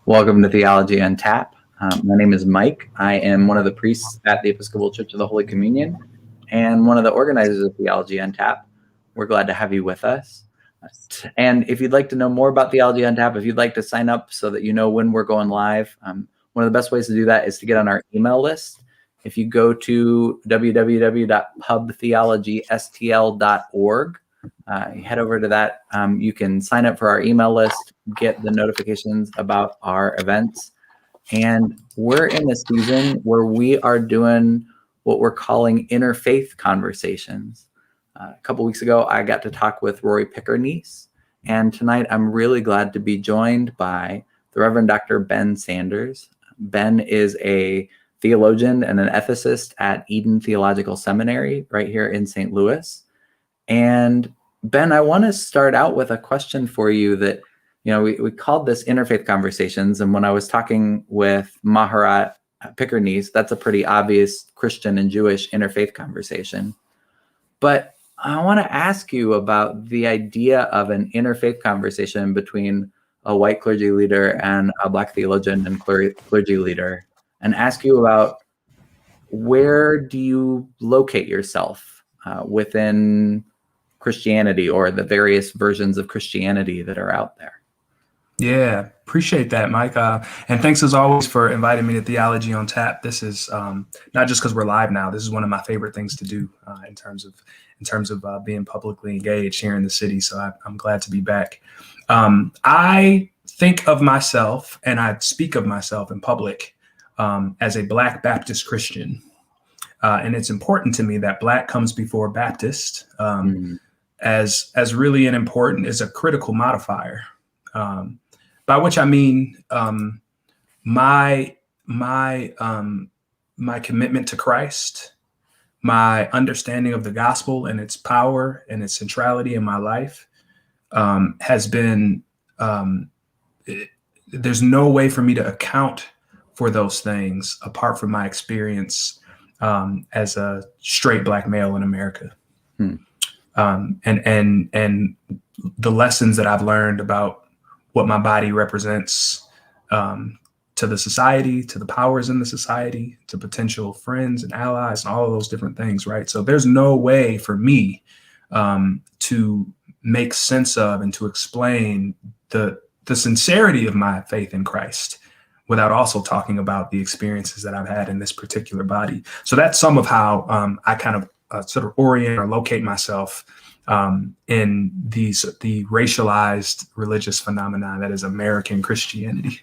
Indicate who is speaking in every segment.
Speaker 1: Welcome to Theology on Tap. My name is Mike. I am one of the priests at the Episcopal Church of the Holy Communion and one of the organizers of Theology on Tap. We're glad to have you with us. And if you'd like to know more about Theology on Tap, if you'd like to sign up so that you know when we're going live, one of the best ways to do that is to get on our email list. If you go to www.pubtheologystl.org, head over to that. You can sign up for our email list, get the notifications about our events. And we're in a season where we are doing what we're calling interfaith conversations. A couple weeks ago, I got to talk with Rory Pickernese. And tonight, I'm really glad to be joined by the Reverend Dr. Ben Sanders. Ben is a theologian and an ethicist at Eden Theological Seminary right here in St. Louis. And Ben, I want to start out with a question for you that, we called this Interfaith Conversations. And when I was talking with Maharat Pickernese, that's a pretty obvious Christian and Jewish interfaith conversation. But I want to ask you about the idea of an interfaith conversation between a white clergy leader and a Black theologian and clergy leader, and ask you about where do you locate yourself within Christianity or the various versions of Christianity that are out there.
Speaker 2: Yeah, appreciate that, Mike. And thanks as always for inviting me to Theology on Tap. This is not just because we're live now. This is one of my favorite things to do in terms of being publicly engaged here in the city. So I'm glad to be back. I think of myself and I speak of myself in public as a Black Baptist Christian. And it's important to me that Black comes before Baptist as really an important, is a critical modifier. By which I mean my commitment to Christ, my understanding of the gospel and its power and its centrality in my life has been, there's no way for me to account for those things apart from my experience as a straight Black male in America. And the lessons that I've learned about what my body represents to the society, to the powers in the society, to potential friends and allies and all of those different things, right? So there's no way for me to make sense of and to explain the sincerity of my faith in Christ without also talking about the experiences that I've had in this particular body. So that's some of how I kind of sort of orient or locate myself in the racialized religious phenomenon that is American Christianity.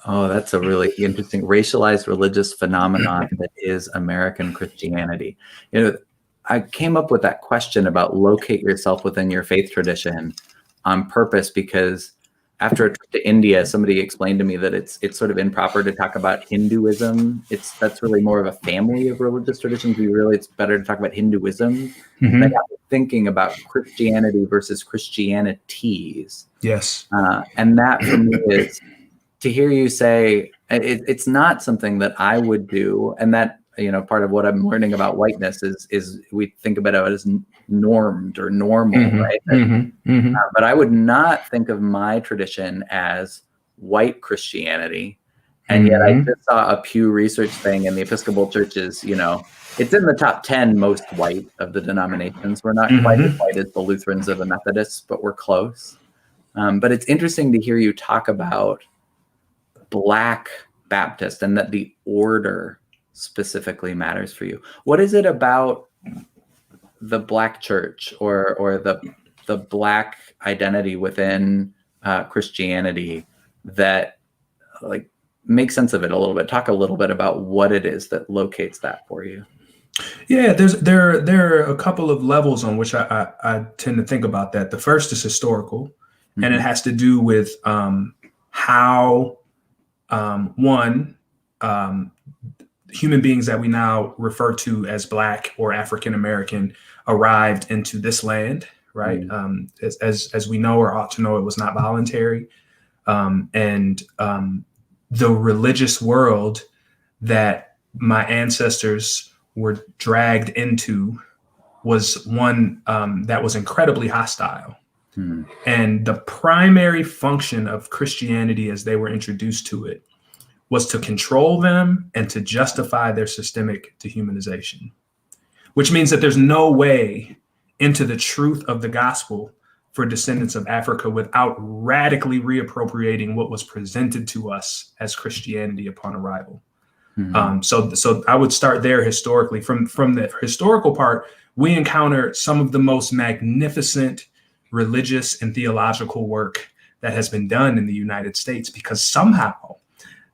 Speaker 1: Oh, that's a really interesting racialized religious phenomenon that is American Christianity. I came up with that question about locate yourself within your faith tradition on purpose because after a trip to India, somebody explained to me that it's sort of improper to talk about Hinduism. That's really more of a family of religious traditions. It's better to talk about Hinduism. And I got thinking about Christianity versus Christianities.
Speaker 2: Yes.
Speaker 1: And that for me is to hear you say it's not something that I would do. And that, part of what I'm learning about whiteness is we think about it as normed or normal, right? But I would not think of my tradition as white Christianity. And yet I just saw a Pew Research thing, and the Episcopal Church is, it's in the top 10 most white of the denominations. We're not quite as white as the Lutherans or the Methodists, but we're close. But it's interesting to hear you talk about Black Baptist and that the order specifically matters for you. What is it about the Black church or the Black identity within Christianity that make sense of it a little bit? Talk a little bit about what it is that locates that for you.
Speaker 2: Yeah, there are a couple of levels on which I tend to think about that. The first is historical, and it has to do with how human beings that we now refer to as Black or African American arrived into this land, right? As we know or ought to know, it was not voluntary. And the religious world that my ancestors were dragged into was one that was incredibly hostile. And the primary function of Christianity as they were introduced to it was to control them and to justify their systemic dehumanization, which means that there's no way into the truth of the gospel for descendants of Africa without radically reappropriating what was presented to us as Christianity upon arrival. So I would start there historically. From the historical part, we encounter some of the most magnificent religious and theological work that has been done in the United States, because somehow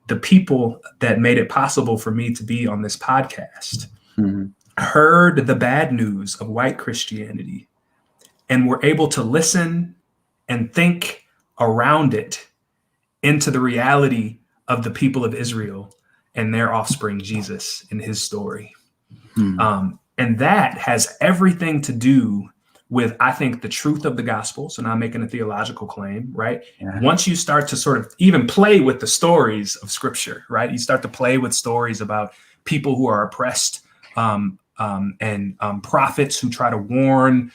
Speaker 2: the people that made it possible for me to be on this podcast heard the bad news of white Christianity and were able to listen and think around it into the reality of the people of Israel and their offspring, Jesus, and his story. And that has everything to do with, I think, the truth of the gospel. So now I'm making a theological claim, right? Yeah. Once you start to sort of even play with the stories of scripture, right? You start to play with stories about people who are oppressed, and prophets who try to warn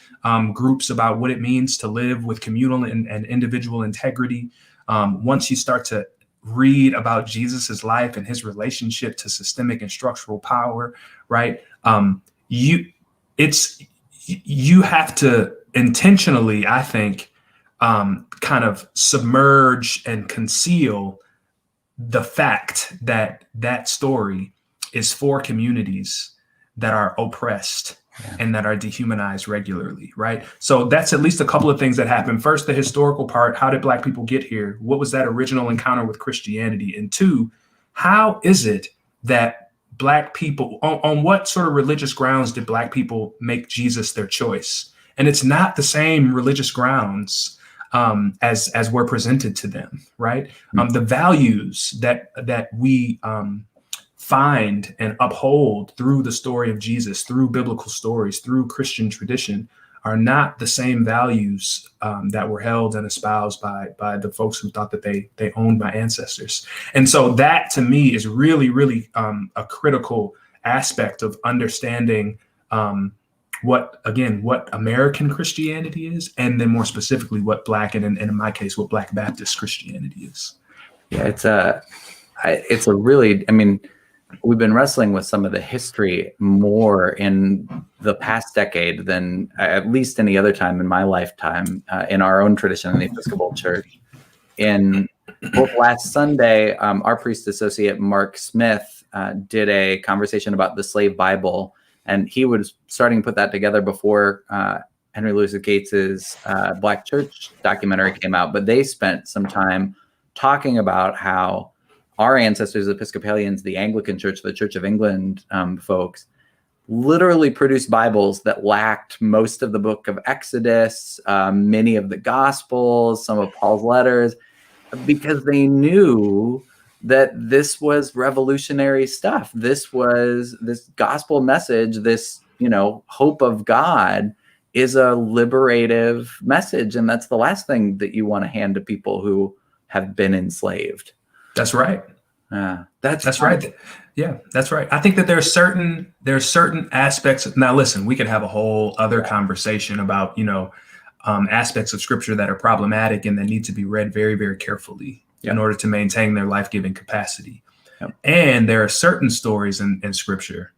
Speaker 2: groups about what it means to live with communal and individual integrity. Once you start to read about Jesus's life and his relationship to systemic and structural power, right? You have to intentionally, I think, kind of submerge and conceal the fact that that story is for communities that are oppressed and that are dehumanized regularly, right? So that's at least a couple of things that happened. First, the historical part. How did Black people get here? What was that original encounter with Christianity? And two, how is it that Black people, on what sort of religious grounds did Black people make Jesus their choice? And it's not the same religious grounds as were presented to them, right? The values that we find and uphold through the story of Jesus, through biblical stories, through Christian tradition, are not the same values that were held and espoused by the folks who thought that they owned my ancestors. And so that, to me, is really, really a critical aspect of understanding what American Christianity is, and then more specifically what Black, and in my case, what Black Baptist Christianity is.
Speaker 1: Yeah, it's a really, I mean, we've been wrestling with some of the history more in the past decade than at least any other time in my lifetime in our own tradition in the Episcopal Church. In both last Sunday, our priest associate, Mark Smith, did a conversation about the Slave Bible, and he was starting to put that together before Henry Louis Gates's Black Church documentary came out. But they spent some time talking about how our ancestors, Episcopalians, the Anglican Church, the Church of England folks, literally produced Bibles that lacked most of the book of Exodus, many of the Gospels, some of Paul's letters, because they knew that this was revolutionary stuff. This was this gospel message, this, hope of God is a liberative message. And that's the last thing that you want to hand to people who have been enslaved. That's
Speaker 2: right.
Speaker 1: That's
Speaker 2: right. Yeah, that's right. I think that there are certain aspects. Now, listen, we could have a whole other conversation about, aspects of scripture that are problematic and that need to be read very, very carefully in order to maintain their life-giving capacity. Yep. And there are certain stories in scripture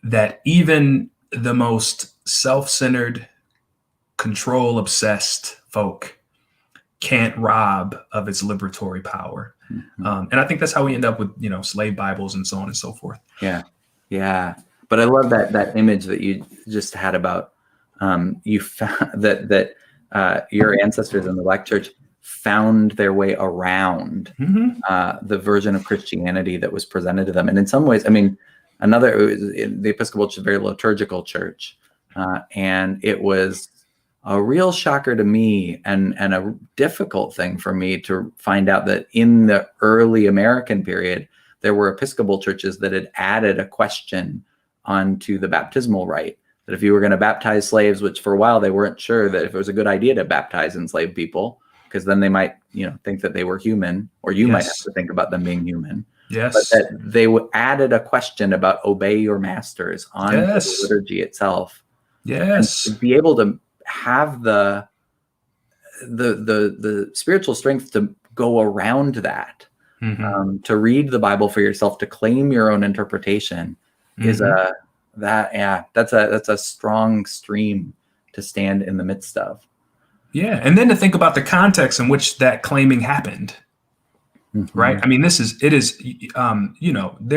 Speaker 2: that even the most self-centered, control-obsessed folk can't rob of its liberatory power. And I think that's how we end up with, slave Bibles and so on and so forth.
Speaker 1: Yeah. Yeah. But I love that image that you just had about you found that your ancestors in the Black Church found their way around the version of Christianity that was presented to them. And in some ways, I mean, the Episcopal Church, very liturgical church. And it was a real shocker to me and a difficult thing for me to find out that in the early American period, there were Episcopal churches that had added a question onto the baptismal rite, that if you were going to baptize slaves, which for a while they weren't sure that if it was a good idea to baptize enslaved people, because then they might, think that they were human, or you might have to think about them being human.
Speaker 2: Yes.
Speaker 1: But that they added a question about obey your masters on the liturgy itself.
Speaker 2: Yes.
Speaker 1: And to be able to have the the spiritual strength to go around that, to read the Bible for yourself, to claim your own interpretation, is that's a strong stream to stand in the midst of.
Speaker 2: Yeah, and then to think about the context in which that claiming happened. Right. I mean, there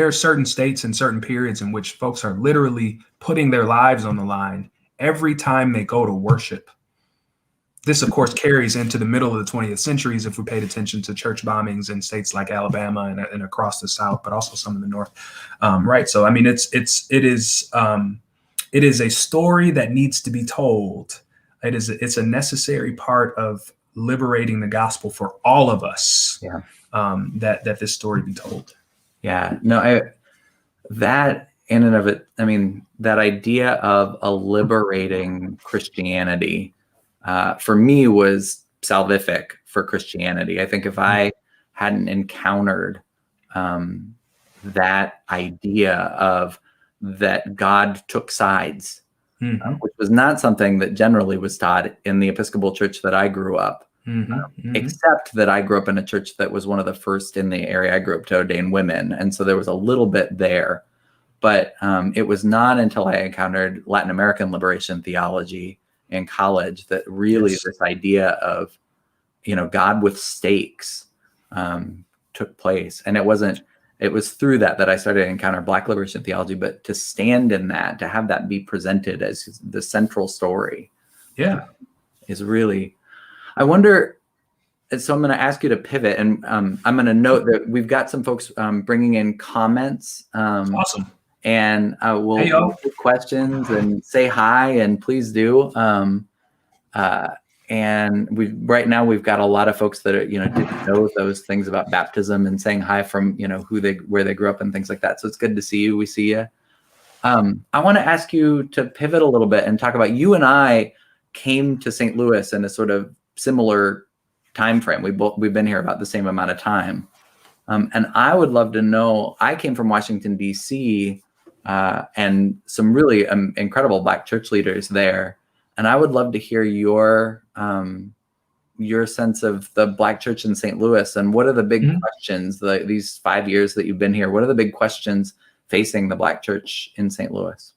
Speaker 2: are certain states and certain periods in which folks are literally putting their lives on the line every time they go to worship. This, of course, carries into the middle of the 20th centuries if we paid attention to church bombings in states like Alabama and across the South, but also some in the North. Right. So, I mean, it is a story that needs to be told. It's a necessary part of liberating the gospel for all of us.
Speaker 1: Yeah.
Speaker 2: That this story be told.
Speaker 1: Yeah, no, that in and of it, I mean, that idea of a liberating Christianity, for me, was salvific for Christianity. I think if I hadn't encountered that idea of that God took sides, which was not something that generally was taught in the Episcopal Church that I grew up. Except that I grew up in a church that was one of the first in the area I grew up to ordain women. And so there was a little bit there. But it was not until I encountered Latin American liberation theology in college that really this idea of, God with stakes took place. And it was through that I started to encounter Black liberation theology, but to stand in that, to have that be presented as the central story is really... I wonder, so I'm going to ask you to pivot, and I'm going to note that we've got some folks bringing in comments.
Speaker 2: Awesome.
Speaker 1: And we'll take questions and say hi, and please do. And right now we've got a lot of folks that are, didn't know those things about baptism and saying hi from, where they grew up and things like that. So it's good to see you. We see you. I want to ask you to pivot a little bit and talk about, you and I came to St. Louis in a sort of similar time frame. We've been here about the same amount of time. And I would love to know, I came from Washington, D.C., and some really incredible Black church leaders there. And I would love to hear your sense of the Black church in St. Louis, and what are the big questions, these 5 years that you've been here, what are the big questions facing the Black church in St. Louis?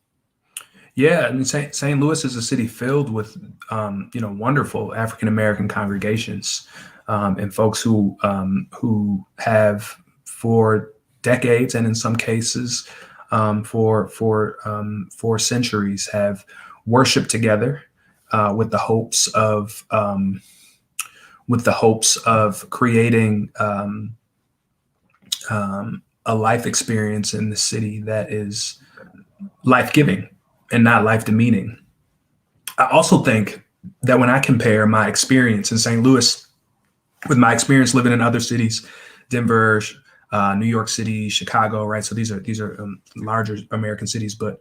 Speaker 2: Yeah, I mean, St. Louis is a city filled with, wonderful African-American congregations, and folks who have for decades, and in some cases for centuries, have worshiped together with the hopes of creating a life experience in the city that is life-giving and not life-demeaning. I also think that when I compare my experience in St. Louis with my experience living in other cities, Denver, New York City, Chicago, right? So these are larger American cities. But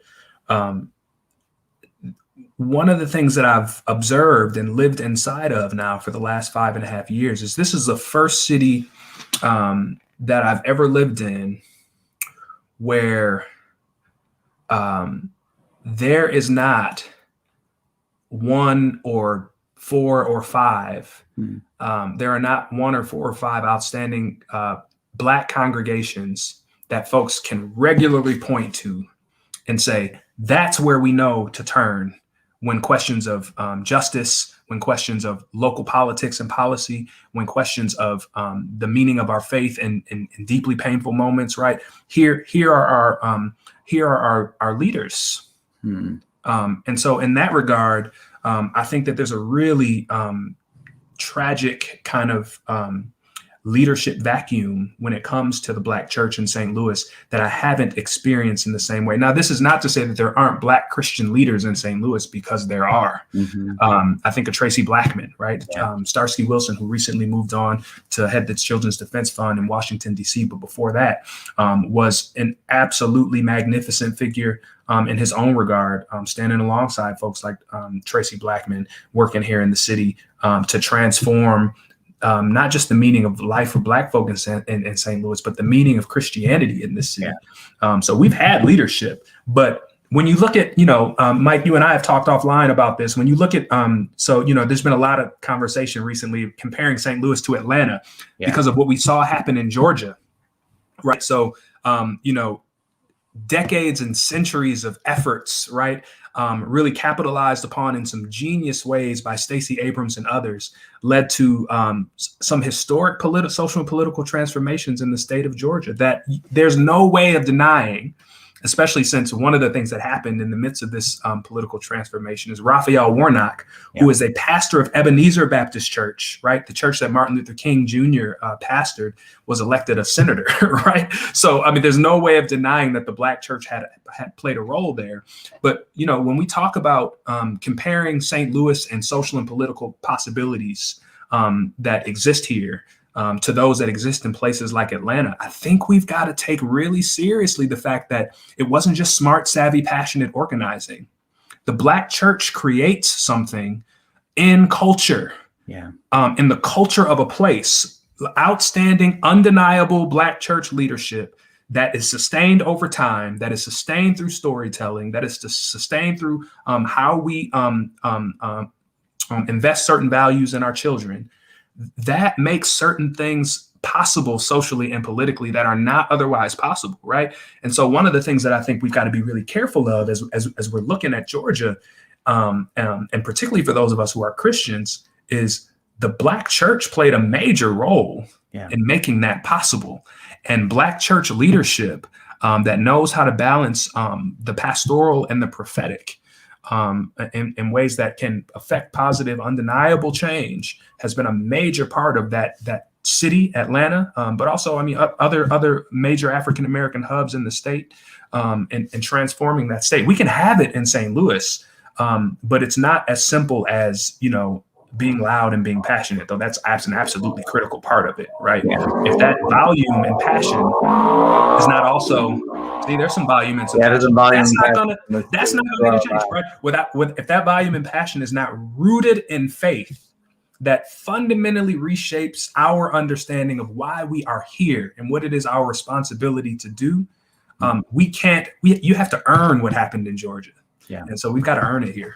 Speaker 2: one of the things that I've observed and lived inside of now for the last 5.5 years is this is the first city that I've ever lived in where there is not one or four or five. There are not one or four or five outstanding Black congregations that folks can regularly point to and say, that's where we know to turn when questions of justice, when questions of local politics and policy, when questions of the meaning of our faith in deeply painful moments, right? Here are our leaders. And so in that regard, I think that there's a really tragic kind of leadership vacuum when it comes to the Black church in St. Louis that I haven't experienced in the same way. Now, this is not to say that there aren't Black Christian leaders in St. Louis, because there are. I think of Tracy Blackman, right? Starsky Wilson, who recently moved on to head the Children's Defense Fund in Washington, D.C. But before that, was an absolutely magnificent figure in his own regard, standing alongside folks like Tracy Blackman, working here in the city to transform not just the meaning of life for Black folk in St. Louis, but the meaning of Christianity in this city. So we've had leadership, but when you look at, Mike, you and I have talked offline about this. When you look at, there's been a lot of conversation recently comparing St. Louis to Atlanta because of what we saw happen in Georgia, right? So, decades and centuries of efforts, right, really capitalized upon in some genius ways by Stacey Abrams and others, led to some historic social and political transformations in the state of Georgia that there's no way of denying, especially since one of the things that happened in the midst of this political transformation is Raphael Warnock, who is a pastor of Ebenezer Baptist Church, right? The church that Martin Luther King Jr. Pastored, was elected a senator, right? So, I mean, there's no way of denying that the Black church had played a role there. But, when we talk about comparing St. Louis and social and political possibilities that exist here, to those that exist in places like Atlanta, I think we've got to take really seriously the fact that it wasn't just smart, savvy, passionate organizing. The Black church creates something in culture, in the culture of a place, outstanding, undeniable Black church leadership that is sustained over time, that is sustained through storytelling, that is sustained through how we invest certain values in our children. That makes certain things possible socially and politically that are not otherwise possible, right? And so one of the things that I think we've got to be really careful of as we're looking at Georgia, and particularly for those of us who are Christians, is the Black church played a major role in making that possible. And Black church leadership that knows how to balance the pastoral and the prophetic in ways that can affect positive, undeniable change has been a major part of that city, Atlanta, but also, I mean, other major African-American hubs in the state, and transforming that state. We can have it in St. Louis, but it's not as simple as, being loud and being passionate, though that's an absolutely critical part of it, right? If that volume and passion is not also, there's some volume and some passion. That's not gonna make a change, right? If that volume and passion is not rooted in faith, that fundamentally reshapes our understanding of why we are here and what it is our responsibility to do. You have to earn what happened in Georgia. And so we've got to earn it here.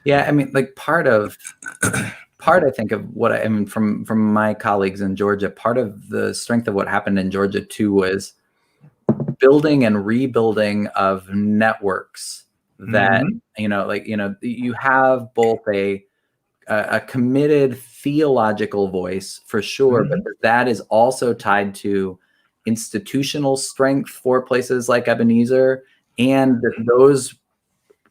Speaker 1: Yeah, I mean, like part I think of what I mean from my colleagues in Georgia, part of the strength of what happened in Georgia too was building and rebuilding of networks that, you have both a committed theological voice for sure, but that is also tied to institutional strength for places like Ebenezer, and those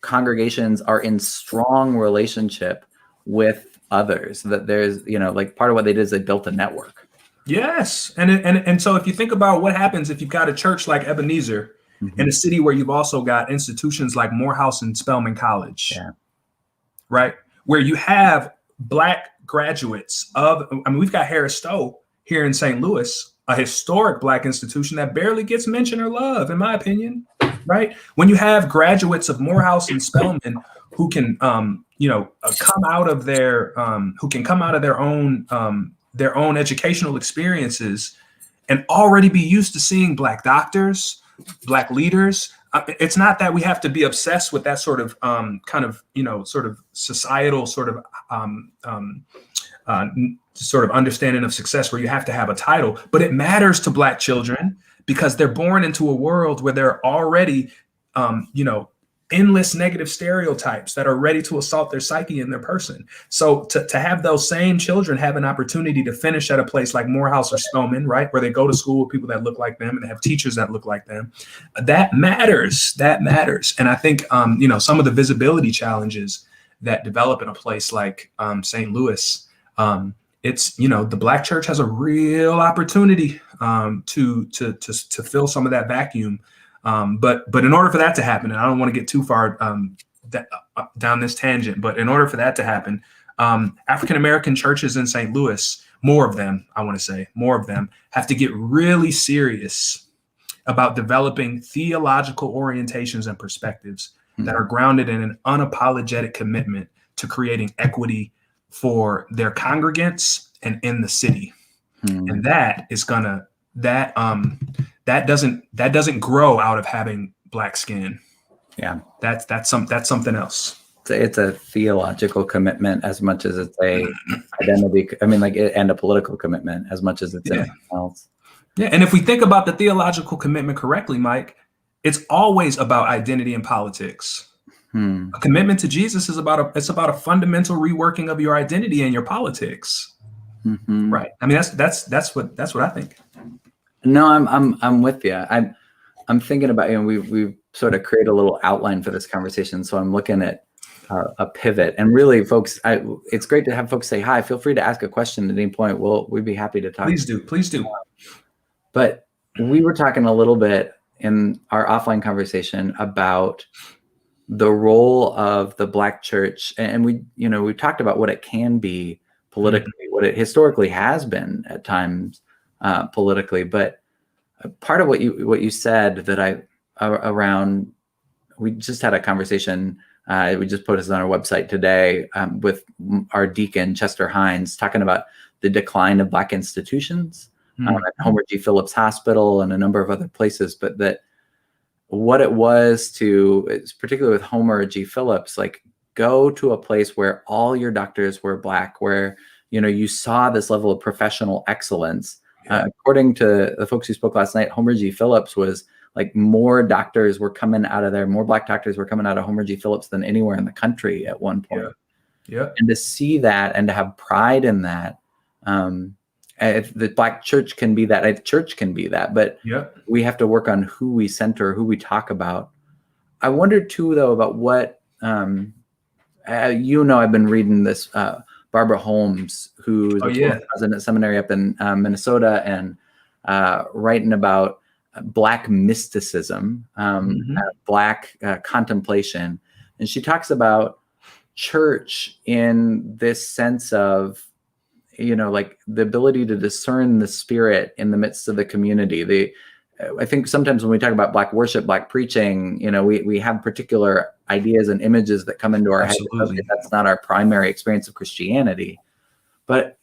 Speaker 1: congregations are in strong relationship with others, that there's, part of what they did is they built a network.
Speaker 2: Yes. And so if you think about what happens if you've got a church like Ebenezer in a city where you've also got institutions like Morehouse and Spelman College, right? Where you have Black graduates we've got Harris Stowe here in St. Louis, a historic Black institution that barely gets mention or love, in my opinion. Right. When you have graduates of Morehouse and Spelman who can, come out of their own educational experiences and already be used to seeing Black doctors, Black leaders. It's not that we have to be obsessed with that sort of sort of societal sort of understanding of success where you have to have a title, but it matters to Black children because they're born into a world where there are already, endless negative stereotypes that are ready to assault their psyche and their person. So to have those same children have an opportunity to finish at a place like Morehouse or Spelman, right, where they go to school with people that look like them and they have teachers that look like them, that matters. And I think, some of the visibility challenges that develop in a place like St. Louis, it's, the Black church has a real opportunity to fill some of that vacuum. But in order for that to happen, and I don't want to get too far down this tangent, but in order for that to happen, African-American churches in St. Louis, more of them have to get really serious about developing theological orientations and perspectives that are grounded in an unapologetic commitment to creating equity for their congregants and in the city. And that is that doesn't grow out of having Black skin.
Speaker 1: Yeah.
Speaker 2: That's something else.
Speaker 1: It's a theological commitment as much as it's a identity. I mean, and a political commitment as much as it's anything else.
Speaker 2: Yeah. And if we think about the theological commitment correctly, Mike, it's always about identity and politics. A commitment to Jesus is about a fundamental reworking of your identity and your politics.
Speaker 1: Mm-hmm.
Speaker 2: Right. I mean, that's what I think.
Speaker 1: No, I'm with you. I'm thinking about, we've sort of created a little outline for this conversation. So I'm looking at a pivot, and really, folks, it's great to have folks say hi. Feel free to ask a question at any point. We'd be happy to talk.
Speaker 2: Please do.
Speaker 1: But we were talking a little bit in our offline conversation about the role of the Black church, and we talked about what it can be politically, what it historically has been at times politically. But part of what you said that around, we just had a conversation. We just put this on our website today with our deacon Chester Hines, talking about the decline of Black institutions at Homer G. Phillips Hospital and a number of other places, but that what it was particularly with Homer G. Phillips, like, go to a place where all your doctors were Black, where you saw this level of professional excellence. According to the folks who spoke last night, Homer G. Phillips was like, more doctors were coming out of there, more Black doctors were coming out of Homer G. Phillips than anywhere in the country at one point.
Speaker 2: Yeah.
Speaker 1: And to see that and to have pride in that, if the Black church can be that, the church can be that, but we have to work on who we center, who we talk about. I wondered too, though, about what, I've been reading this, Barbara Holmes, who's president of seminary up in Minnesota, and writing about Black mysticism, Black contemplation. And she talks about church in this sense of, like the ability to discern the Spirit in the midst of the community. I think sometimes when we talk about Black worship, Black preaching, we have particular ideas and images that come into our head. That's not our primary experience of Christianity. But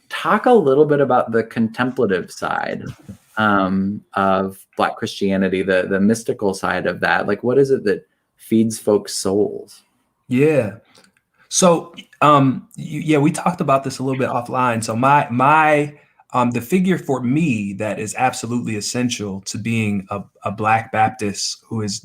Speaker 1: talk a little bit about the contemplative side of Black Christianity, the mystical side of that. Like, what is it that feeds folks' souls?
Speaker 2: Yeah. So, we talked about this a little bit offline. So the figure for me that is absolutely essential to being a Black Baptist who is,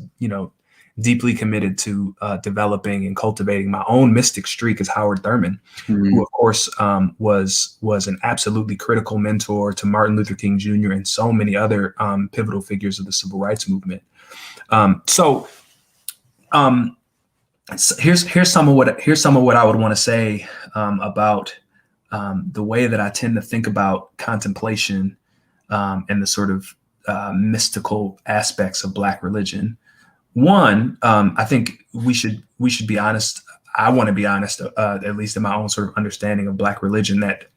Speaker 2: deeply committed to developing and cultivating my own mystic streak is Howard Thurman, who, of course, was an absolutely critical mentor to Martin Luther King Jr. and so many other pivotal figures of the civil rights movement. Here's some of what I would want to say about the way that I tend to think about contemplation and the sort of mystical aspects of Black religion. One, I think we should be honest. I want to be honest, at least in my own sort of understanding of Black religion, that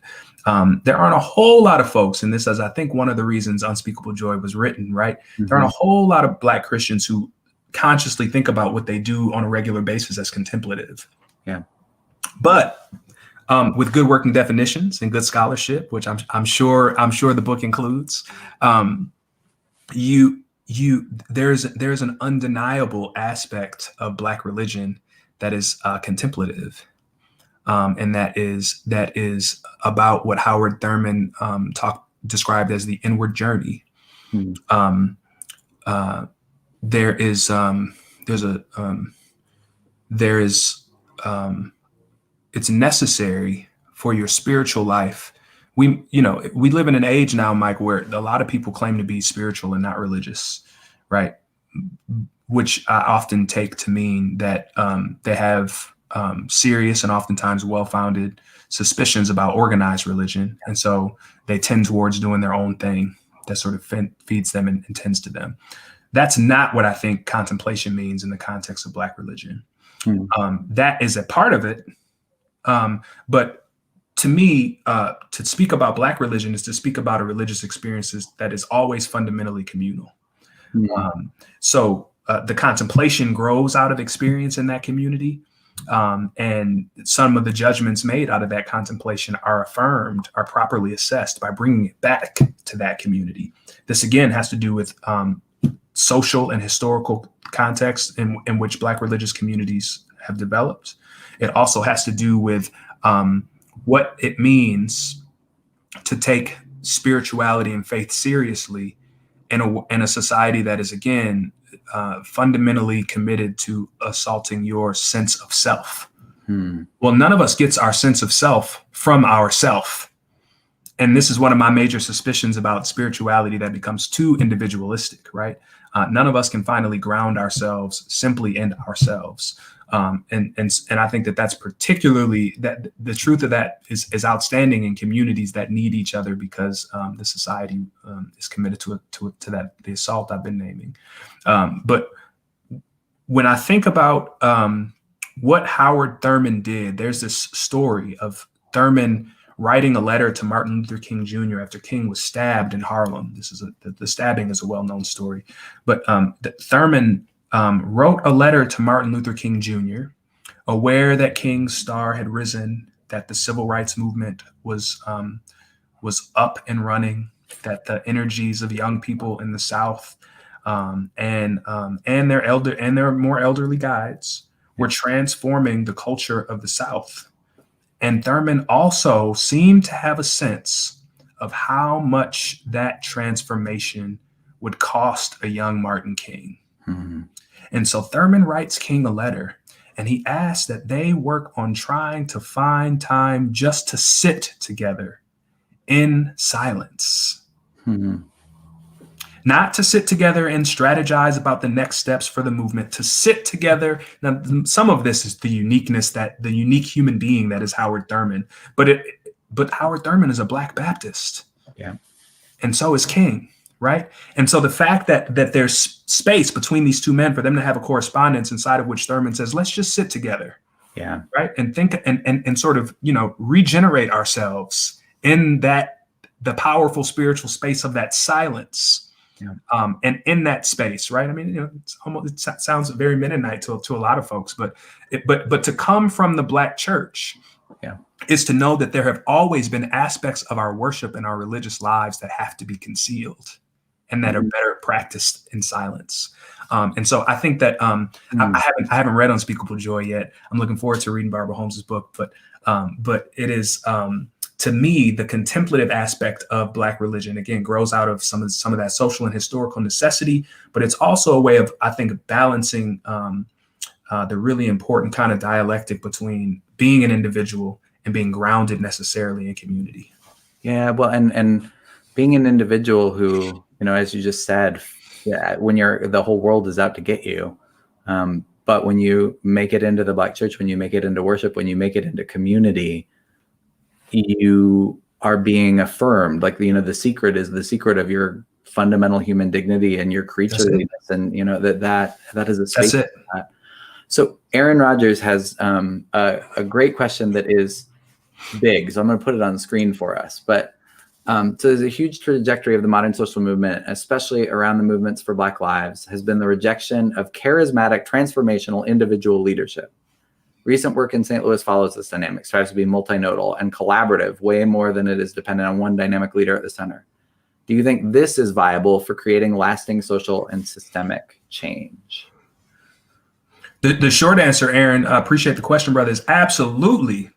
Speaker 2: there aren't a whole lot of folks, and this is, I think, one of the reasons Unspeakable Joy was written, right? There aren't a whole lot of Black Christians who consciously think about what they do on a regular basis as contemplative. Yeah. But with good working definitions and good scholarship, which I'm sure the book includes, there's an undeniable aspect of Black religion that is contemplative, and that is about what Howard Thurman described as the inward journey. It's necessary for your spiritual life. We live in an age now, Mike, where a lot of people claim to be spiritual and not religious, right? Which I often take to mean that they have serious and oftentimes well-founded suspicions about organized religion. And so they tend towards doing their own thing that sort of feeds them and tends to them. That's not what I think contemplation means in the context of Black religion. That is a part of it. But to me, to speak about Black religion is to speak about a religious experience that is always fundamentally communal. So the contemplation grows out of experience in that community. And some of the judgments made out of that contemplation are properly assessed by bringing it back to that community. This, again, has to do with social and historical context in which Black religious communities have developed. It also has to do with what it means to take spirituality and faith seriously in a society that is, again, fundamentally committed to assaulting your sense of self. Well, none of us gets our sense of self from ourself. And this is one of my major suspicions about spirituality that becomes too individualistic, right? None of us can finally ground ourselves simply in ourselves. And I think that that's particularly, that the truth of that is outstanding in communities that need each other, because the society is committed to that, the assault I've been naming. But when I think about what Howard Thurman did, there's this story of Thurman writing a letter to Martin Luther King Jr. after King was stabbed in Harlem. The stabbing is a well-known story, but Thurman wrote a letter to Martin Luther King Jr., aware that King's star had risen, that the civil rights movement was up and running, that the energies of young people in the South and their more elderly guides were transforming the culture of the South. And Thurman also seemed to have a sense of how much that transformation would cost a young Martin King. And so Thurman writes King a letter, and he asks that they work on trying to find time just to sit together in silence. Not to sit together and strategize about the next steps for the movement, to sit together. Now, some of this is the uniqueness, that the unique human being that is Howard Thurman, but Howard Thurman is a Black Baptist.
Speaker 1: Yeah.
Speaker 2: And so is King, right? And so the fact that there's space between these two men for them to have a correspondence inside of which Thurman says, let's just sit together.
Speaker 1: Yeah.
Speaker 2: Right. And think and sort of, regenerate ourselves in the powerful spiritual space of that silence. Yeah. And in that space, right? I mean, it sounds very Mennonite to a lot of folks, but to come from the Black church, yeah, is to know that there have always been aspects of our worship and our religious lives that have to be concealed and that are better practiced in silence. And so I think that I haven't read Unspeakable Joy yet. I'm looking forward to reading Barbara Holmes's book, but it is. To me, the contemplative aspect of Black religion, again, grows out of some of that social and historical necessity, but it's also a way of, I think, balancing the really important kind of dialectic between being an individual and being grounded necessarily in community.
Speaker 1: Yeah, well, and being an individual who, as you just said, when the whole world is out to get you, but when you make it into the Black church, when you make it into worship, when you make it into community, you are being affirmed. Like, the secret is the secret of your fundamental human dignity and your creatureliness, and that is a space.
Speaker 2: That's it.
Speaker 1: For that. So Aaron Rodgers has a great question that is big, so I'm going to put it on the screen for us. But so there's a huge trajectory of the modern social movement, especially around the movements for Black lives, has been the rejection of charismatic, transformational individual leadership. Recent work in St. Louis follows this dynamic, strives to be multinodal and collaborative way more than it is dependent on one dynamic leader at the center. Do you think this is viable for creating lasting social and systemic change?
Speaker 2: The short answer, Aaron, I appreciate the question, brother, is absolutely.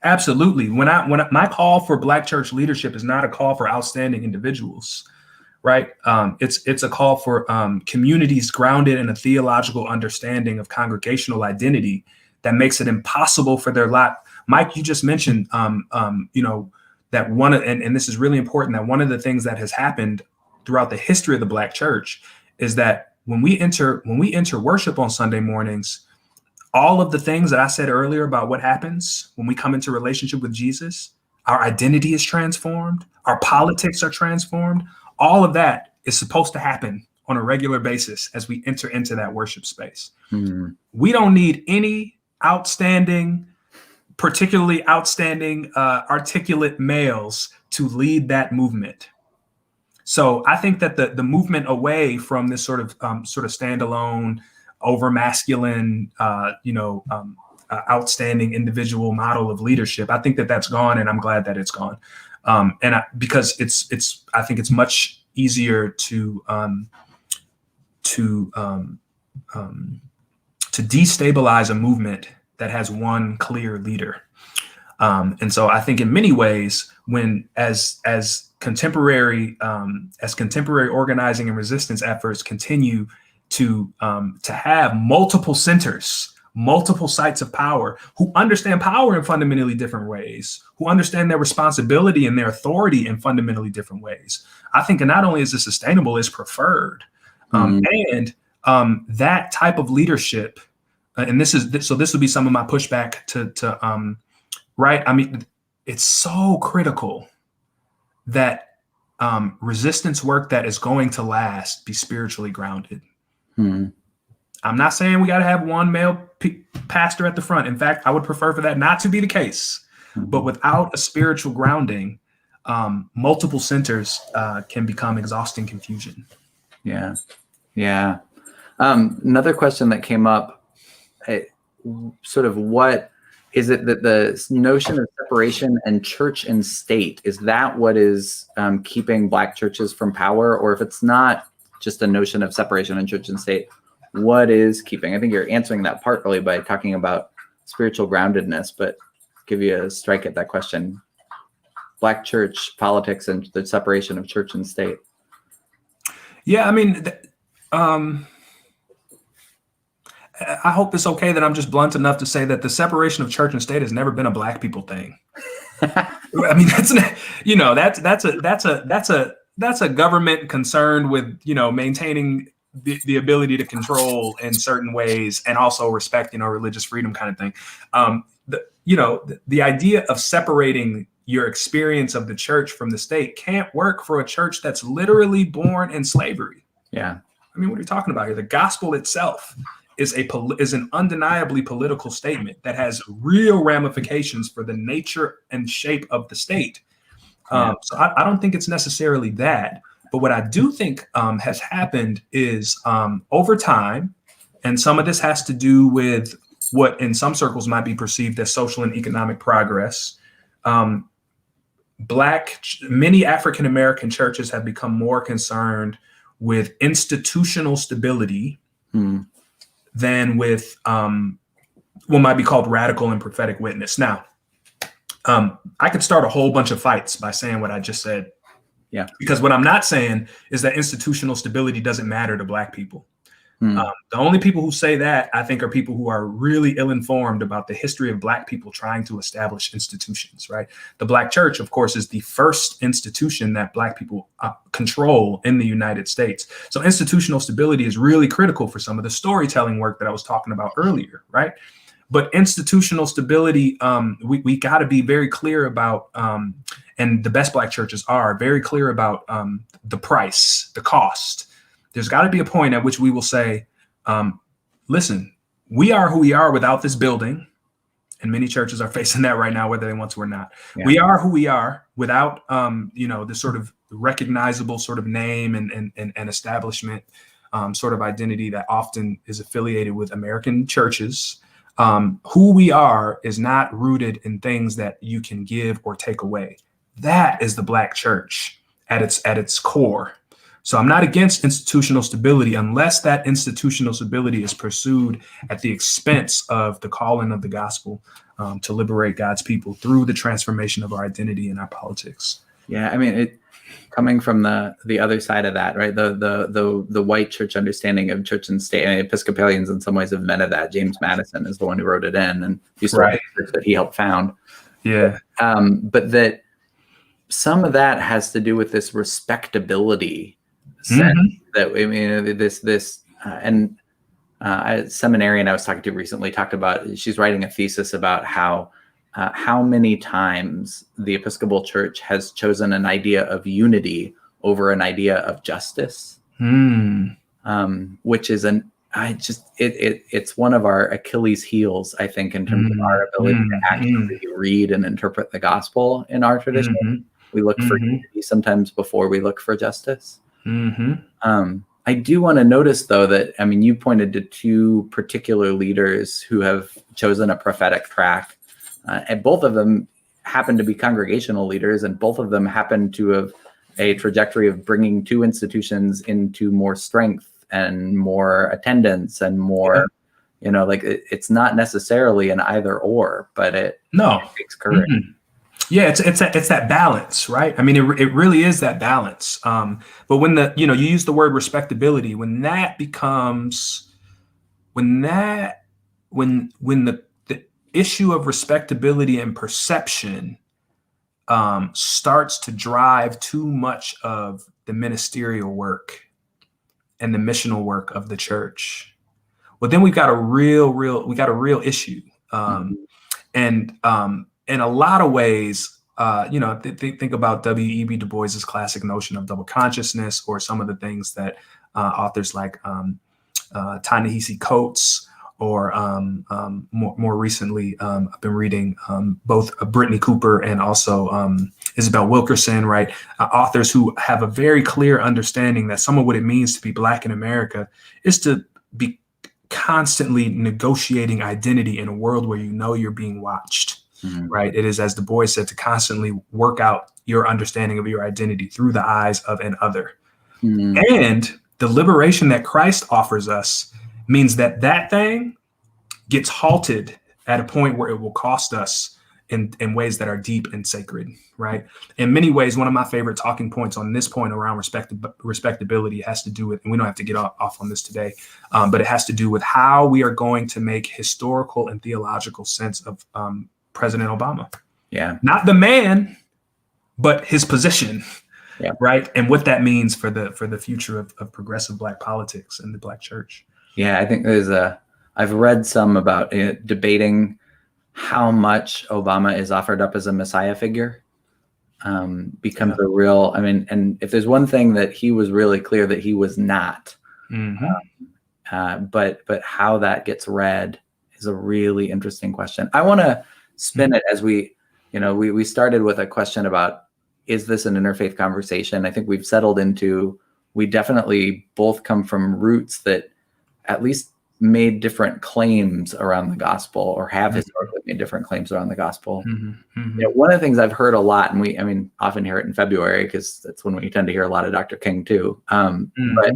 Speaker 2: Absolutely. When my call for Black church leadership is not a call for outstanding individuals, right? It's a call for communities grounded in a theological understanding of congregational identity that makes it impossible for their lot. Mike, you just mentioned, that and this is really important, that one of the things that has happened throughout the history of the Black church is that when we enter worship on Sunday mornings, all of the things that I said earlier about what happens when we come into relationship with Jesus, our identity is transformed, our politics are transformed. All of that is supposed to happen on a regular basis as we enter into that worship space. We don't need any particularly outstanding, articulate males to lead that movement. So I think that the movement away from this sort of standalone, over masculine, outstanding individual model of leadership, I think that that's gone, and I'm glad that it's gone. Because I think it's much easier to to destabilize a movement that has one clear leader. And so I think in many ways, when as contemporary organizing and resistance efforts continue to have multiple centers, multiple sites of power, who understand power in fundamentally different ways, who understand their responsibility and their authority in fundamentally different ways, I think not only is it sustainable, it's preferred. And that type of leadership, and this would be some of my pushback to right. I mean, it's so critical that resistance work that is going to last be spiritually grounded. I'm not saying we got to have one male pastor at the front. In fact, I would prefer for that not to be the case. But without a spiritual grounding, multiple centers can become exhausting confusion.
Speaker 1: Yeah. Another question that came up, what is it that the notion of separation and church and state, is that what is keeping Black churches from power? Or if it's not just a notion of separation and church and state, what is keeping? I think you're answering that partly by talking about spiritual groundedness, but give you a strike at that question. Black church politics and the separation of church and state.
Speaker 2: Yeah, I mean, I hope it's okay that I'm just blunt enough to say that the separation of church and state has never been a Black people thing. I mean, that's a government concerned with, maintaining the ability to control in certain ways and also respect, religious freedom kind of thing. The idea of separating your experience of the church from the state can't work for a church that's literally born in slavery.
Speaker 1: Yeah.
Speaker 2: I mean, what are you talking about here? The gospel itself is an undeniably political statement that has real ramifications for the nature and shape of the state. So I don't think it's necessarily that. But what I do think has happened is over time, and some of this has to do with what in some circles might be perceived as social and economic progress, many African-American churches have become more concerned with institutional stability than with what might be called radical and prophetic witness. Now, I could start a whole bunch of fights by saying what I just said.
Speaker 1: Yeah.
Speaker 2: Because what I'm not saying is that institutional stability doesn't matter to Black people. The only people who say that, I think, are people who are really ill-informed about the history of Black people trying to establish institutions, right? The Black church, of course, is the first institution that Black people control in the United States. So institutional stability is really critical for some of the storytelling work that I was talking about earlier, right? But institutional stability, we got to be very clear about, and the best Black churches are very clear about the price, the cost. There's got to be a point at which we will say, listen, we are who we are without this building. And many churches are facing that right now, whether they want to or not. Yeah. We are who we are without, this sort of recognizable sort of name and establishment sort of identity that often is affiliated with American churches. Who we are is not rooted in things that you can give or take away. That is the Black church at its core. So I'm not against institutional stability unless that institutional stability is pursued at the expense of the calling of the gospel to liberate God's people through the transformation of our identity and our politics.
Speaker 1: Yeah, I mean, coming from the other side of that, right? The white church understanding of church and state, and Episcopalians in some ways have invented that. James Madison is the one who wrote it in, and used to write a church that he helped found.
Speaker 2: Yeah,
Speaker 1: but that some of that has to do with this respectability sense that, I mean, and a seminarian I was talking to recently talked about, she's writing a thesis about how many times the Episcopal Church has chosen an idea of unity over an idea of justice, which is it's one of our Achilles heels, I think, in terms of our ability to actually read and interpret the gospel in our tradition. We look for unity sometimes before we look for justice. I do want to notice, though, that, I mean, you pointed to two particular leaders who have chosen a prophetic track, and both of them happen to be congregational leaders, and both of them happen to have a trajectory of bringing two institutions into more strength and more attendance and more, like it's not necessarily an either or, but it takes courage.
Speaker 2: Mm-hmm. Yeah, it's that balance, right? I mean, it really is that balance. But when you use the word respectability, when that becomes, when the issue of respectability and perception starts to drive too much of the ministerial work and the missional work of the church, well, then we've got a real issue. And in a lot of ways, think about W.E.B. Du Bois's classic notion of double consciousness, or some of the things that authors like Ta-Nehisi Coates, or more recently, I've been reading both Brittany Cooper and also Isabel Wilkerson, right? Authors who have a very clear understanding that some of what it means to be Black in America is to be constantly negotiating identity in a world where you're being watched, right? It is, as Du Bois said, to constantly work out your understanding of your identity through the eyes of an other. And the liberation that Christ offers us means that thing gets halted at a point where it will cost us in ways that are deep and sacred, right? In many ways, one of my favorite talking points on this point around respectability has to do with, and we don't have to get off on this today, but it has to do with how we are going to make historical and theological sense of President Obama. Yeah. Not the man, but his position, right? And what that means for the future of progressive Black politics and the Black church.
Speaker 1: Yeah, I think I've read some about debating how much Obama is offered up as a Messiah figure. Becomes a real, and if there's one thing that he was really clear that he was not, but how that gets read is a really interesting question. I want to spin it as we started with a question about, is this an interfaith conversation? I think we've settled into, we definitely both come from roots that at least made different claims around the gospel, or have historically made different claims around the gospel. One of the things I've heard a lot, and often hear it in February because that's when we tend to hear a lot of Dr. King too. But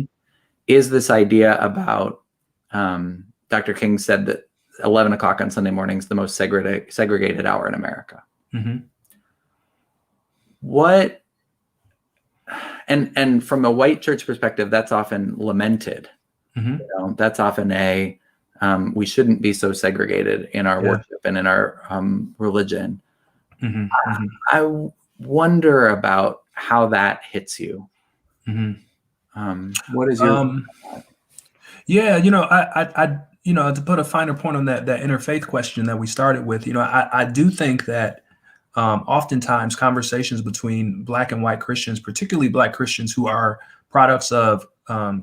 Speaker 1: is this idea about, Dr. King said that 11 o'clock on Sunday morning is the most segregated hour in America. What, and from a white church perspective, that's often lamented. That's often we shouldn't be so segregated in our worship and in our religion. I wonder about how that hits you. What is your?
Speaker 2: To put a finer point on that interfaith question that we started with, I do think that oftentimes conversations between Black and white Christians, particularly Black Christians who are products of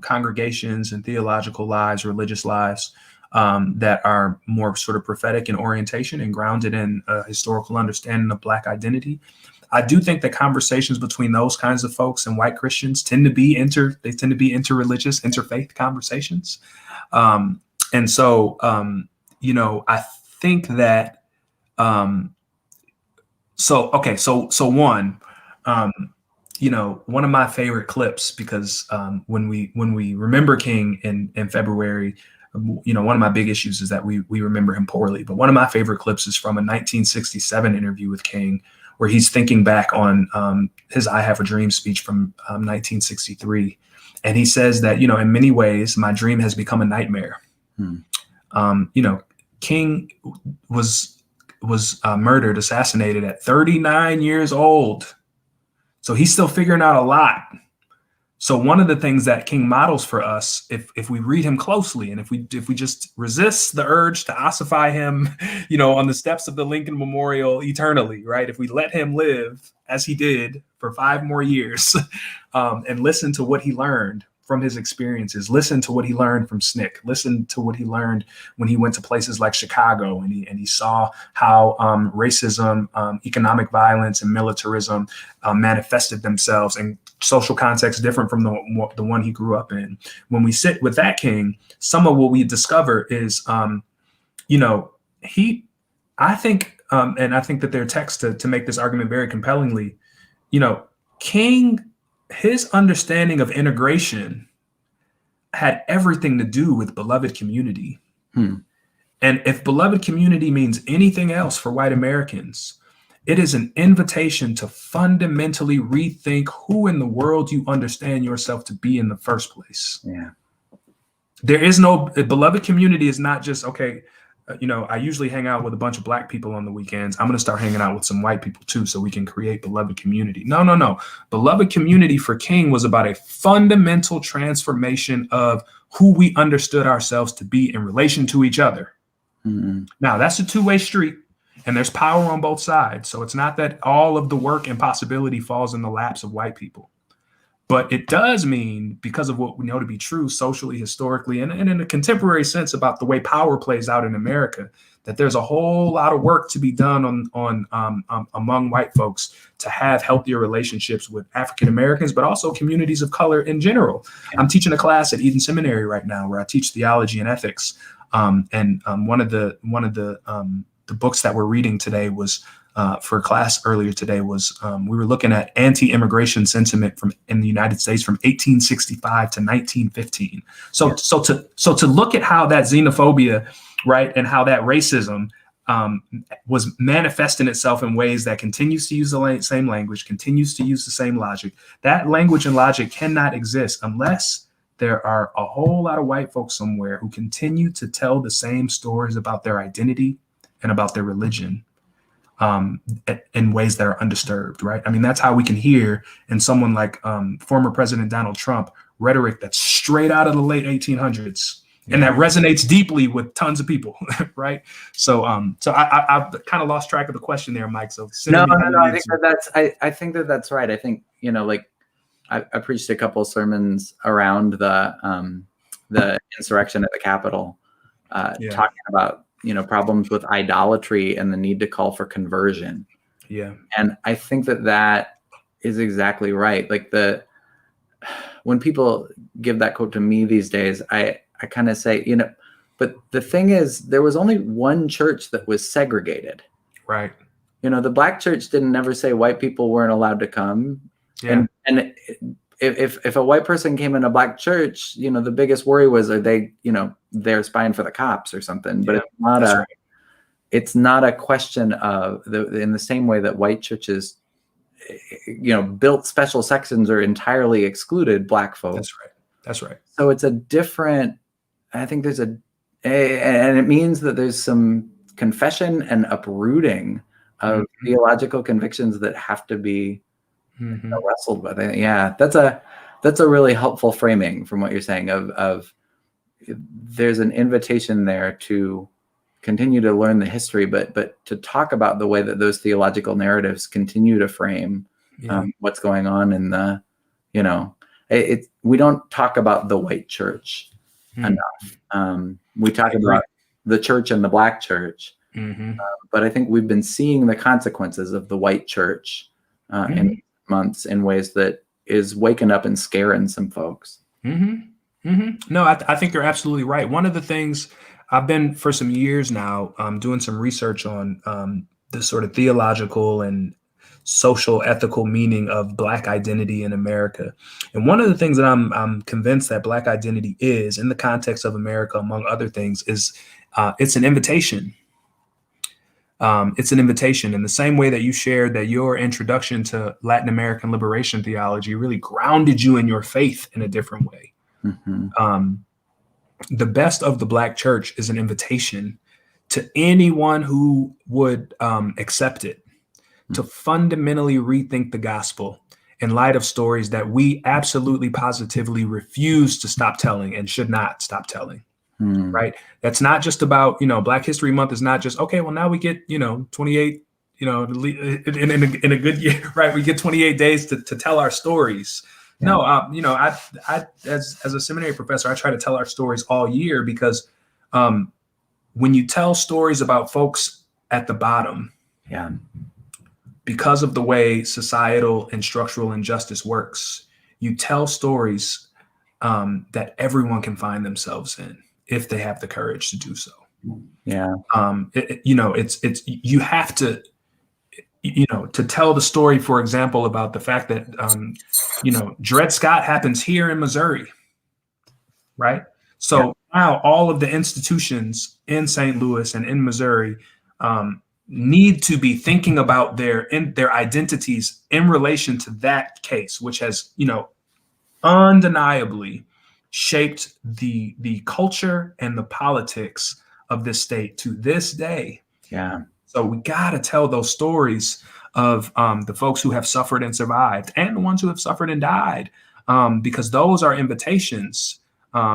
Speaker 2: congregations and theological lives, religious lives that are more sort of prophetic in orientation and grounded in a historical understanding of Black identity. I do think that conversations between those kinds of folks and white Christians tend to be interreligious, interfaith conversations. And so, I think that, one of my favorite clips, because when we remember King in February, one of my big issues is that we remember him poorly. But one of my favorite clips is from a 1967 interview with King, where he's thinking back on his "I Have a Dream" speech from 1963, and he says that in many ways my dream has become a nightmare. King was murdered, assassinated at 39 years old. So he's still figuring out a lot. So one of the things that King models for us, if we read him closely, and if we just resist the urge to ossify him, on the steps of the Lincoln Memorial eternally, right? If we let him live as he did for 5 more years, and listen to what he learned from his experiences, listen to what he learned from SNCC, listen to what he learned when he went to places like Chicago, and he saw how racism, economic violence, and militarism manifested themselves in social contexts different from the one he grew up in. When we sit with that King, some of what we discover is, I think that there are texts to make this argument very compellingly. King, his understanding of integration had everything to do with beloved community.
Speaker 1: Hmm.
Speaker 2: And if beloved community means anything else for white Americans, it is an invitation to fundamentally rethink who in the world you understand yourself to be in the first place.
Speaker 1: Yeah.
Speaker 2: There is no beloved community is not just, okay, I usually hang out with a bunch of black people on the weekends. I'm going to start hanging out with some white people too, so we can create beloved community. No. Beloved community for King was about a fundamental transformation of who we understood ourselves to be in relation to each other.
Speaker 1: Mm-hmm.
Speaker 2: Now, that's a two-way street, and there's power on both sides. So it's not that all of the work and possibility falls in the laps of white people. But it does mean, because of what we know to be true socially, historically, and in a contemporary sense about the way power plays out in America, that there's a whole lot of work to be done among white folks to have healthier relationships with African Americans, but also communities of color in general. Yeah. I'm teaching a class at Eden Seminary right now where I teach theology and ethics. And one of the books that we're reading today was for a class earlier today was we were looking at anti-immigration sentiment in the United States from 1865 to 1915. So to look at how that xenophobia, right, and how that racism was manifesting itself in ways that continues to use the same language, continues to use the same logic. That language and logic cannot exist unless there are a whole lot of white folks somewhere who continue to tell the same stories about their identity and about their religion in ways that are undisturbed, right? I mean, that's how we can hear in someone like former President Donald Trump rhetoric that's straight out of the late 1800s, and that resonates deeply with tons of people, right? So I've kind of lost track of the question there, Mike. So
Speaker 1: no, I think that's right. I think I preached a couple of sermons around the insurrection at the Capitol, talking about problems with idolatry and the need to call for conversion.
Speaker 2: Yeah,
Speaker 1: and I think that is exactly right. Like when people give that quote to me these days, I kind of say, but the thing is, there was only one church that was segregated.
Speaker 2: Right.
Speaker 1: The black church didn't ever say white people weren't allowed to come. Yeah. And if a white person came in a black church, the biggest worry was, are they, they're spying for the cops or something. But it's not a question of in the same way that white churches, built special sections or entirely excluded black folks.
Speaker 2: That's right.
Speaker 1: So it's a different, I think and it means that there's some confession and uprooting of theological convictions that have to be wrestled with. Yeah, that's a really helpful framing from what you're saying of there's an invitation there to continue to learn the history, but to talk about the way that those theological narratives continue to frame what's going on in the, we don't talk about the white church enough. We talk about the church and the black church, but I think we've been seeing the consequences of the white church in months in ways that is waking up and scaring some folks.
Speaker 2: No, I think you're absolutely right. One of the things I've been for some years now doing some research on the sort of theological and social ethical meaning of Black identity in America. And one of the things that I'm convinced that Black identity is in the context of America, among other things, is it's an invitation. It's an invitation in the same way that you shared that your introduction to Latin American liberation theology really grounded you in your faith in a different way. The best of the Black church is an invitation to anyone who would accept it to fundamentally rethink the gospel in light of stories that we absolutely positively refuse to stop telling and should not stop telling. Right. That's not just about, Black History Month is not just, okay, well, now we get, 28, in a good year, right? We get 28 days to tell our stories. Yeah. No, I as a seminary professor, I try to tell our stories all year because when you tell stories about folks at the bottom, because of the way societal and structural injustice works, you tell stories that everyone can find themselves in if they have the courage to do so.
Speaker 1: Yeah.
Speaker 2: It's you have to, to tell the story, for example, about the fact that, Dred Scott happens here in Missouri. right? So now all of the institutions in St. Louis and in Missouri need to be thinking about their identities in relation to that case, which has, undeniably shaped the culture and the politics of this state to this day.
Speaker 1: Yeah.
Speaker 2: So we got to tell those stories of the folks who have suffered and survived, and the ones who have suffered and died, because those are invitations.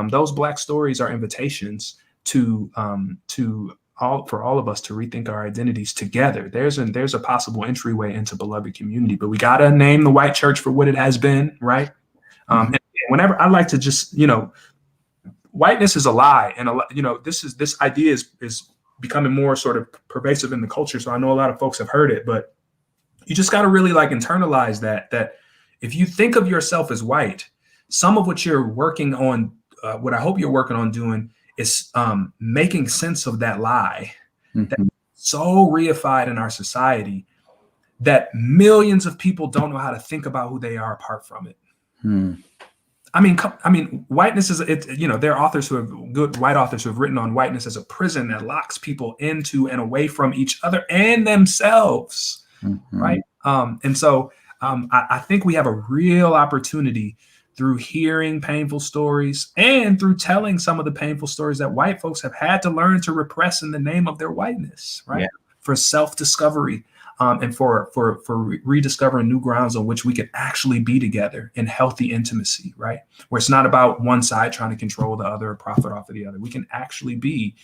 Speaker 2: Those Black stories are invitations to all of us to rethink our identities together. There's a possible entryway into beloved community, but we got to name the white church for what it has been, right? And whenever I like to just, whiteness is a lie, and this idea is becoming more sort of pervasive in the culture. So I know a lot of folks have heard it, but you just got to really internalize that if you think of yourself as white, some of what you're working on, what I hope you're working on doing is making sense of that lie that's so reified in our society that millions of people don't know how to think about who they are apart from it. I mean, whiteness is there are authors who have good white authors who have written on whiteness as a prison that locks people into and away from each other and themselves, right? And so I think we have a real opportunity through hearing painful stories and through telling some of the painful stories that white folks have had to learn to repress in the name of their whiteness, right? For self-discovery. And for rediscovering new grounds on which we can actually be together in healthy intimacy, right? Where it's not about one side trying to control the other or profit off of the other. We can actually be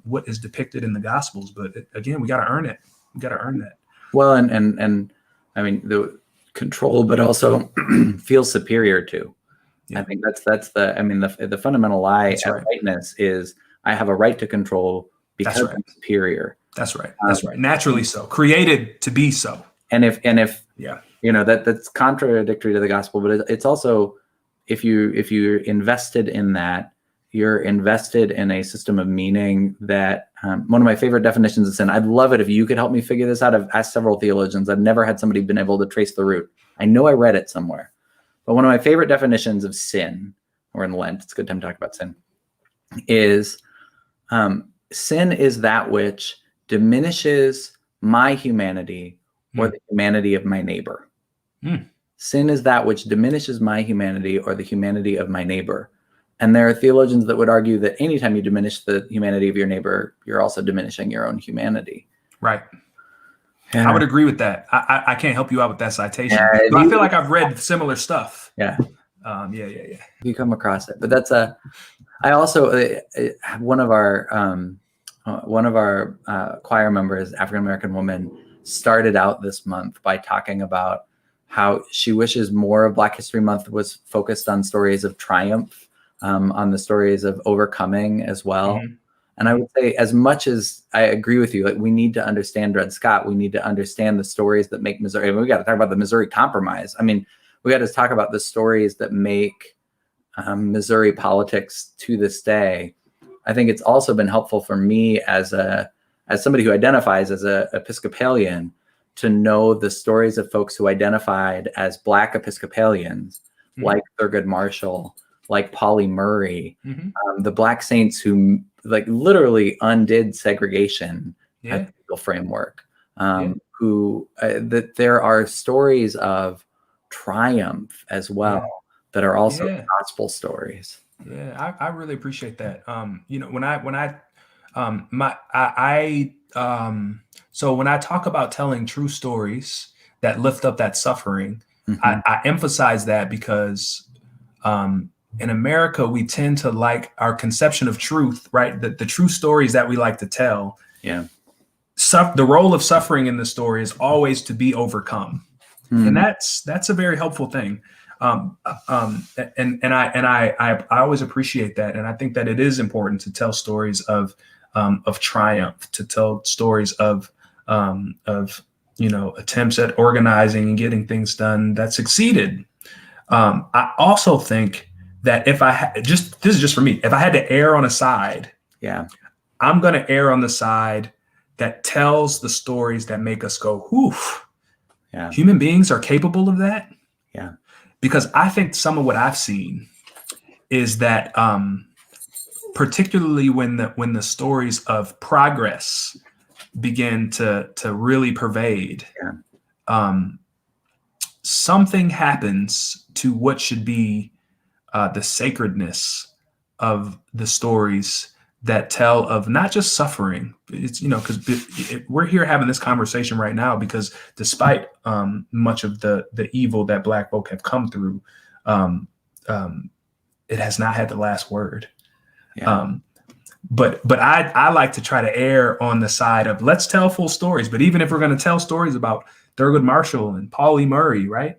Speaker 2: what is depicted in the Gospels. But again, we got to earn it. We got to earn that.
Speaker 1: Well, and I mean, the control, but also feel superior to. I think that's the fundamental lie of whiteness is I have a right to control because I'm superior.
Speaker 2: That's right. That's right. Naturally so. Created to be so.
Speaker 1: And if that's contradictory to the gospel, but it's also if you're invested in that, you're invested in a system of meaning that one of my favorite definitions of sin. I'd love it if you could help me figure this out. I've asked several theologians. I've never had somebody been able to trace the root. I know I read it somewhere, but one of my favorite definitions of sin, or in Lent, it's a good time to talk about sin, is sin is that which diminishes my humanity or the humanity of my neighbor. Sin is that which diminishes my humanity or the humanity of my neighbor. And there are theologians that would argue that anytime you diminish the humanity of your neighbor, you're also diminishing your own humanity. Right.
Speaker 2: I would agree with that. I can't help you out with that citation. But I feel like I've read similar stuff.
Speaker 1: Yeah.
Speaker 2: You
Speaker 1: come across it. But that's I also, one of our choir members, African-American woman, started out this month by talking about how she wishes more of Black History Month was focused on stories of triumph, on the stories of overcoming as well. And I would say, as much as I agree with you, like we need to understand Dred Scott, we need to understand the stories that make Missouri. We got to talk about the Missouri Compromise. I mean, we got to talk about the stories that make Missouri politics to this day. I think it's also been helpful for me as somebody who identifies as a Episcopalian to know the stories of folks who identified as Black Episcopalians, like Thurgood Marshall, like Polly Murray, the Black saints who like literally undid segregation at the legal framework, who that there are stories of triumph as well that are also gospel stories.
Speaker 2: Yeah, I really appreciate that. So when I talk about telling true stories that lift up that suffering, I emphasize that because in America, we tend to like our conception of truth, right? The true stories that we like to tell.
Speaker 1: Yeah.
Speaker 2: The role of suffering in the story is always to be overcome. And that's a very helpful thing. And I always appreciate that. And I think that it is important to tell stories of triumph, to tell stories of attempts at organizing and getting things done that succeeded. I also think that if this is just for me, if I had to err on a side, I'm going to err on the side that tells the stories that make us go, oof.
Speaker 1: Yeah.
Speaker 2: Human beings are capable of that.
Speaker 1: Yeah.
Speaker 2: Because I think some of what I've seen is that particularly when the stories of progress begin to really pervade, something happens to what should be the sacredness of the stories that tell of not just suffering. It's, because we're here having this conversation right now because despite much of the evil that Black folk have come through, it has not had the last word.
Speaker 1: Yeah.
Speaker 2: But I like to try to err on the side of let's tell full stories. But even if we're going to tell stories about Thurgood Marshall and Paul E. Murray, right?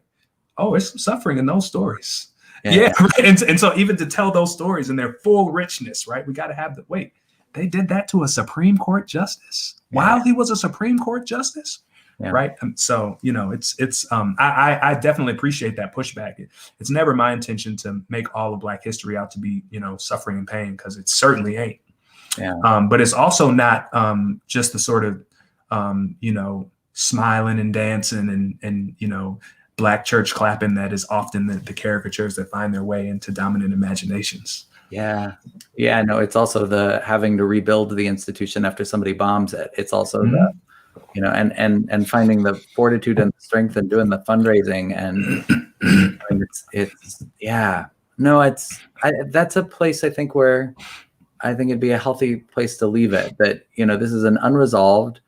Speaker 2: Oh, there's some suffering in those stories. Yeah. Right? And so even to tell those stories in their full richness, right? We got to have they did that to a Supreme Court justice while he was a Supreme Court justice. Yeah. Right. And so, I definitely appreciate that pushback. It's never my intention to make all of Black history out to be, suffering and pain, because it certainly ain't. Yeah. But it's also not just the sort of, smiling and dancing and Black church clapping that is often the caricatures that find their way into dominant imaginations.
Speaker 1: Yeah. Yeah. No, it's also the having to rebuild the institution after somebody bombs it. It's also the, and finding the fortitude and the strength and doing the fundraising. And that's a place I think where I think it'd be a healthy place to leave it, that, this is an unresolved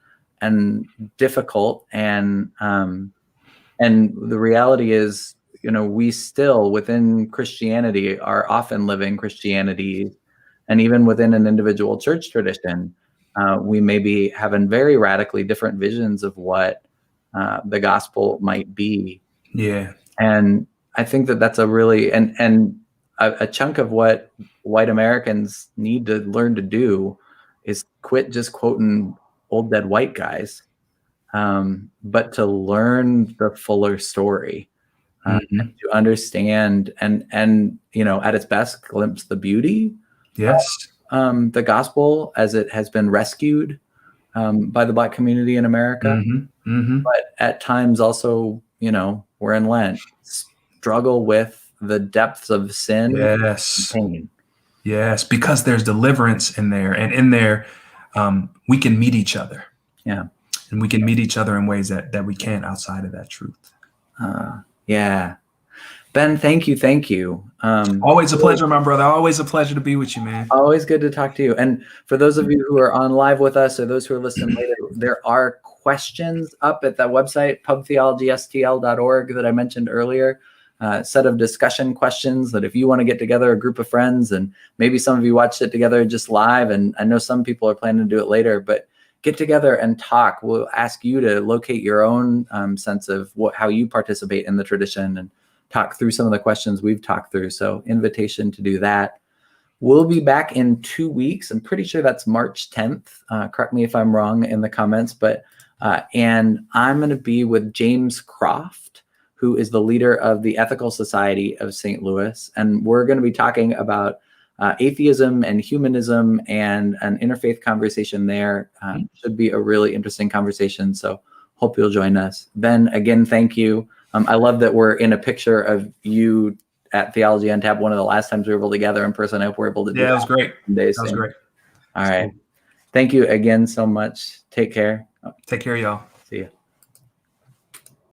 Speaker 1: and difficult, and the reality is, we still within Christianity are often living Christianity, and even within an individual church tradition, we may be having very radically different visions of what the gospel might be. Yeah. And I think that that's a really, and a chunk of what white Americans need to learn to do is quit just quoting old dead white guys, but to learn the fuller story, to understand and at its best glimpse the beauty. Yes. The gospel as it has been rescued by the Black community in America, but at times also, we're in Lent, struggle with the depths of sin. Yes. And pain.
Speaker 2: Yes, because there's deliverance in there, and in there we can meet each other. Yeah, and we can meet each other in ways that we can't outside of that truth.
Speaker 1: Yeah. Ben, thank you.
Speaker 2: Always a pleasure, my brother. Always a pleasure to be with you, man.
Speaker 1: Always good to talk to you. And for those of you who are on live with us, or those who are listening later, there are questions up at that website, pubtheologystl.org, that I mentioned earlier. Set of discussion questions that if you want to get together a group of friends, and maybe some of you watched it together just live, and I know some people are planning to do it later, but get together and talk. We'll ask you to locate your own sense of how you participate in the tradition, and talk through some of the questions we've talked through. So invitation to do that. We'll be back in 2 weeks. I'm pretty sure that's March 10th. Correct me if I'm wrong in the comments, but and I'm going to be with James Croft, who is the leader of the Ethical Society of St. Louis. And we're going to be talking about atheism and humanism and an interfaith conversation there. Should be a really interesting conversation. So hope you'll join us. Ben, again, thank you. I love that we're in a picture of you at Theology Untapped. One of the last times we were able to gather in person. I hope we're able to do that.
Speaker 2: Yeah, it was great. That was great.
Speaker 1: All right. Thank you again so much. Take care.
Speaker 2: Take care, y'all.